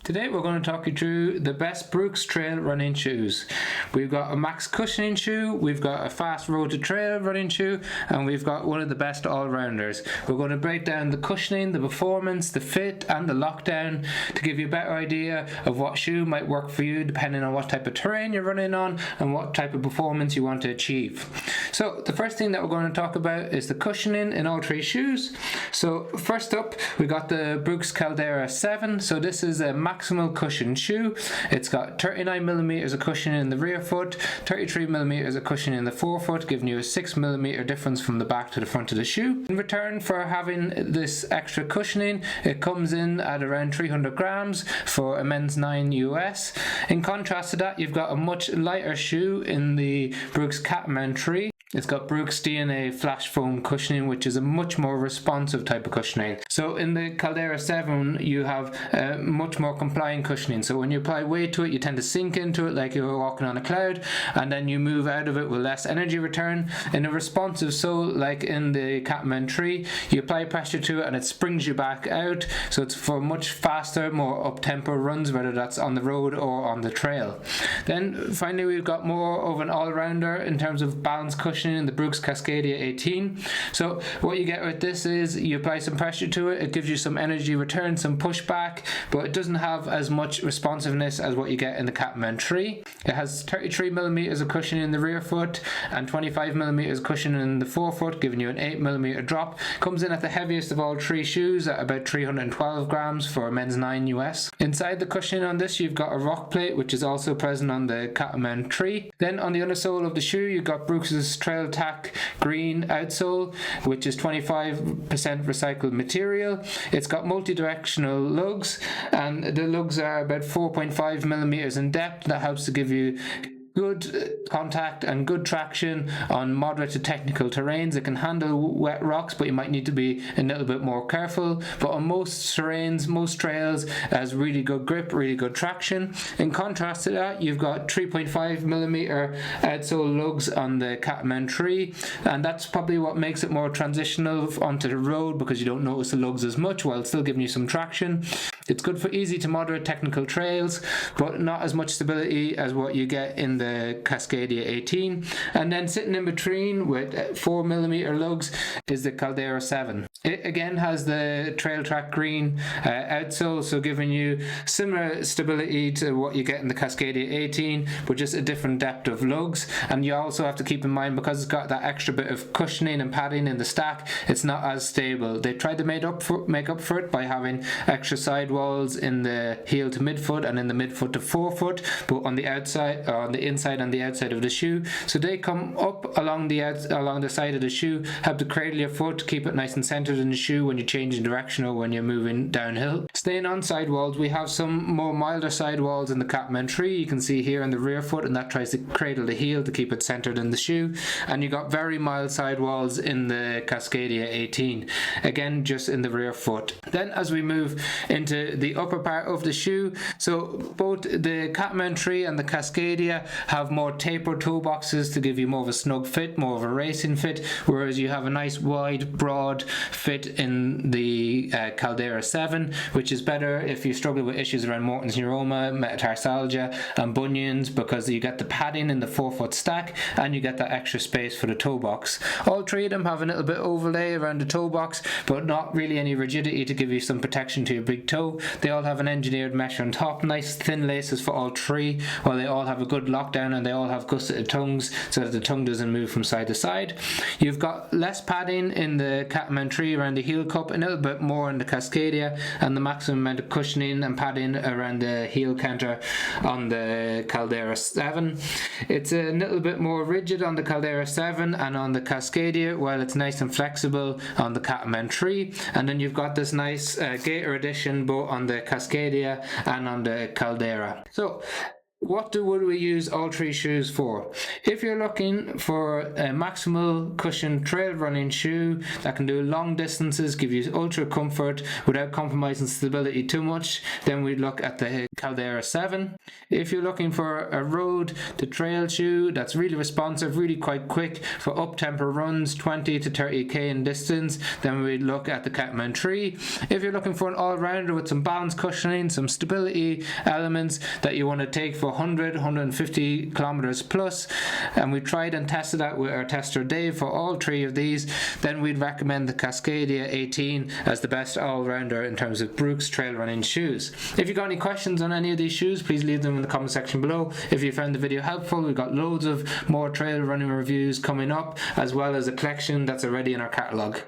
Today we're going to talk you through the best Brooks trail running shoes. We've got a max cushioning shoe, we've got a fast road to trail running shoe, and we've got one of the best all-rounders. We're going to break down the cushioning, the performance, the fit and the lockdown to give you a better idea of what shoe might work for you depending on what type of terrain you're running on and what type of performance you want to achieve. So the first thing that we're going to talk about is the cushioning in all three shoes. So first up we got the Brooks Caldera 7. So this is a maximal cushion shoe. It's got 39mm of cushion in the rear foot, 33mm of cushion in the forefoot, giving you a 6mm difference from the back to the front of the shoe. In return for having this extra cushioning, it comes in at around 300 grams for a men's 9 US. In contrast to that, you've got a much lighter shoe in the Brooks Catamount 3. It's got Brooks DNA flash foam cushioning, which is a much more responsive type of cushioning. So in the Caldera 7 you have much more compliant cushioning, so when you apply weight to it you tend to sink into it like you're walking on a cloud, and then you move out of it with less energy return. In a responsive sole like in the Catamount 3, you apply pressure to it and it springs you back out, so it's for much faster, more up-tempo runs, whether that's on the road or on the trail. Then finally we've got more of an all-rounder in terms of balance cushioning in the Brooks Cascadia 18. So what you get with this is you apply some pressure to it, it gives you some energy return, some pushback, but it doesn't have as much responsiveness as what you get in the Catamount 3. It has 33mm of cushion in the rear foot and 25mm cushion in the forefoot, giving you an 8mm drop. Comes in at the heaviest of all three shoes at about 312 grams for a men's 9 US. Inside the cushioning on this you've got a rock plate, which is also present on the Catamount 3. Then on the undersole of the shoe you've got Brooks's Trail Tack green outsole, which is 25% recycled material. It's got multi-directional lugs, and the lugs are about 4.5mm in depth. That helps to give you good contact and good traction on moderate to technical terrains. It can handle wet rocks, but you might need to be a little bit more careful. But on most terrains, most trails, it has really good grip, really good traction. In contrast to that, you've got 3.5mm outsole lugs on the Catamount 3, and that's probably what makes it more transitional onto the road, because you don't notice the lugs as much while still giving you some traction. It's good for easy to moderate technical trails, but not as much stability as what you get in the Cascadia 18. And then sitting in between with 4mm lugs is the Caldera 7. It again has the Trail Track green outsole, so giving you similar stability to what you get in the Cascadia 18, but just a different depth of lugs. And you also have to keep in mind, because it's got that extra bit of cushioning and padding in the stack, it's not as stable. They tried to make up for it by having extra sidewalls in the heel to midfoot and in the midfoot to forefoot, but on the outside, or on the inside and the outside of the shoe. So they come up along the side of the shoe, help to cradle your foot, keep it nice and centered in the shoe when you're changing direction or when you're moving downhill. Staying on sidewalls, we have some more milder sidewalls in the Catamount 3. You can see here in the rear foot, and that tries to cradle the heel to keep it centered in the shoe. And you got very mild sidewalls in the Cascadia 18, again just in the rear foot. Then as we move into the upper part of the shoe, so both the Catamount 3 and the Cascadia have more tapered toe boxes to give you more of a snug fit, more of a racing fit, whereas you have a nice wide broad fit in the Caldera 7, which is better if you struggle with issues around Morton's neuroma, metatarsalgia and bunions, because you get the padding in the forefoot stack and you get that extra space for the toe box. All three of them have a little bit overlay around the toe box, but not really any rigidity to give you some protection to your big toe. They all have an engineered mesh on top, nice thin laces for all three, while they all have a good lockdown and they all have gusseted tongues so that the tongue doesn't move from side to side. You've got less padding in the Catamount 3 around the heel cup, a little bit more in the Cascadia, and the maximum amount of cushioning and padding around the heel counter on the Caldera 7. It's a little bit more rigid on the Caldera 7 and on the Cascadia, while it's nice and flexible on the Catamount 3. And then you've got this nice gaiter addition both on the Cascadia and on the Caldera. So What would we use all three shoes for? If you're looking for a maximal cushion trail running shoe that can do long distances, give you ultra comfort without compromising stability too much, then we'd look at the Caldera 7. If you're looking for a road to trail shoe that's really responsive, really quite quick for up-tempo runs, 20 to 30k in distance, then we'd look at the Catamount 3. If you're looking for an all-rounder with some balance cushioning, some stability elements that you want to take for 150 kilometers plus, and we tried and tested that with our tester Dave for all three of these, then we'd recommend the Cascadia 18 as the best all-rounder in terms of Brooks trail running shoes. If you got any questions on any of these shoes, please leave them in the comment section below. If you found the video helpful, we've got loads of more trail running reviews coming up, as well as a collection that's already in our catalogue.